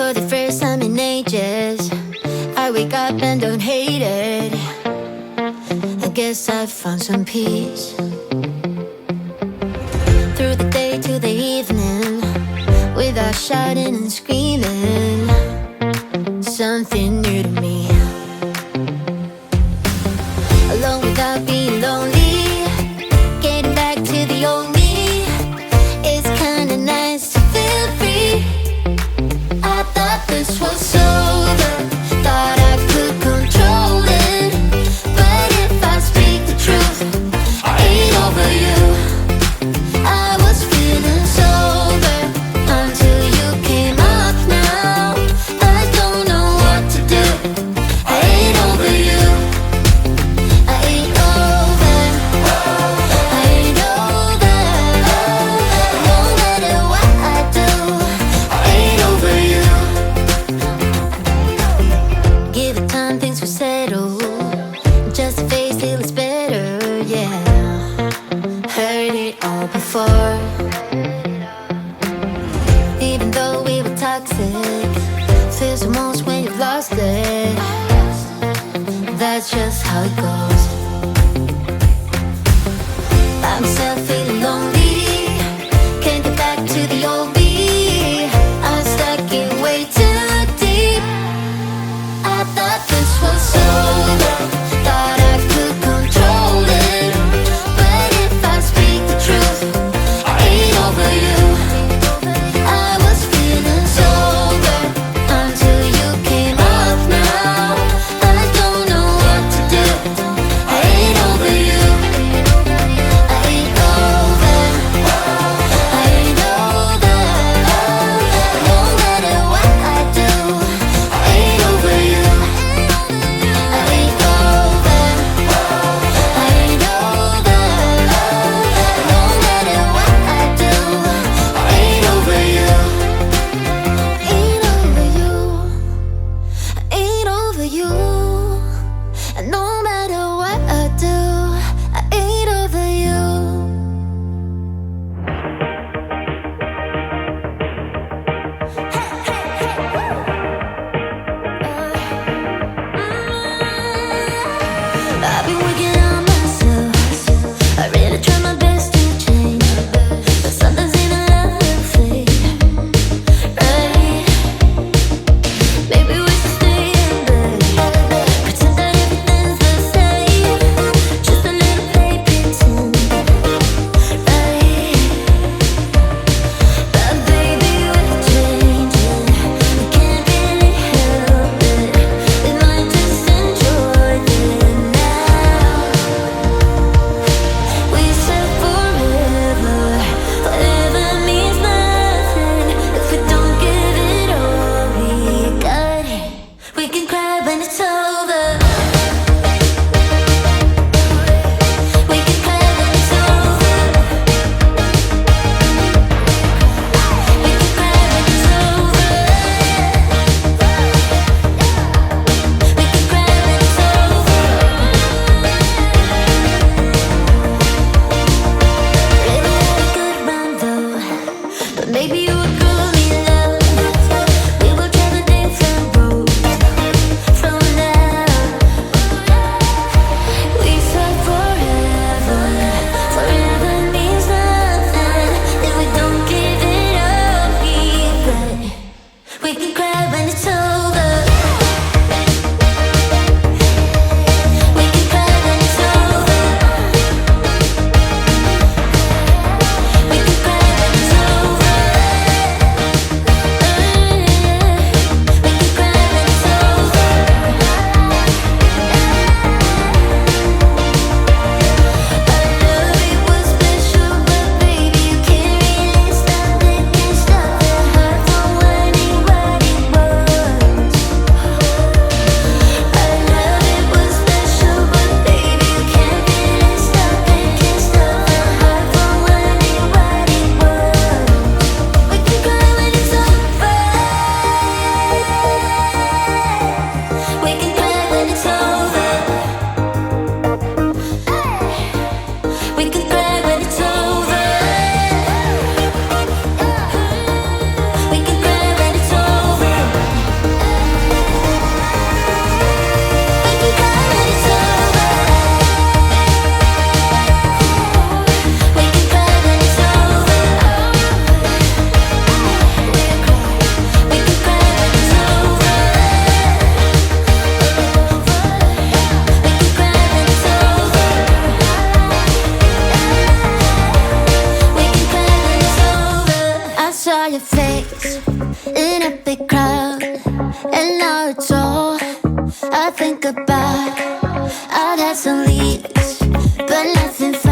For the first time in ages, I wake up and don't hate it. I guess I found some peace. Through the day to the evening, without shouting and screaming, something new to me. Alone without being lonely, getting back to the old me. It's kinda nice to feel free. I thought this was over, thought I could control it. But if I speak the truth, I ain't over you. I was feeling sober until you came up now. I don't know what to do. I ain't over you. I ain't over. I ain't over. No matter what I do, I ain't over you. Give it time, things will settle. Just a face till it's better, yeah. Heard it all before. Even though we were toxic, feels the most when you've lost it. That's just how it goes. By myself feeling lonely, can't get back to the old me. I'm stuck in way too deep. I thought this was over, thought I could control it. But if I speak the truth, I ain't over you. I was feeling sober until you came up now. I don't know what to do. I ain't over you. I ain't over. I ain't over. No matter what I do, I ain't over you. I ain't over. I ain't over. No matter what I do, I ain't over you. Ain't over you. Ain't over you. And no matter what I do, I ain't over you. I've been working on myself. I really try my best to change, but sometimes in a love fade, right? Maybe we should stay in bed, pretend that everything's the same, just a little play pretend, right? But baby, we're changing, we can't really help it. We might just enjoy it now. We said forever, whatever means nothing if we don't give it all we got. We can cry when it's over. We can cry when it's over. We can cry when it's over. We can cry when it's over. Really had a good run though, but maybe you would call me love. We will travel different roads from now. We said forever, forever means nothing if we don't give it all we got. We can cry when it's over. We can cry when it's over. We can cry when it's over. We can cry when it's over. I know it was special, but baby, you can't really stop it. Can't stop the heart from wanting what it was. a big crowd, and now it's all I think about. I've had some leads, but nothing fun.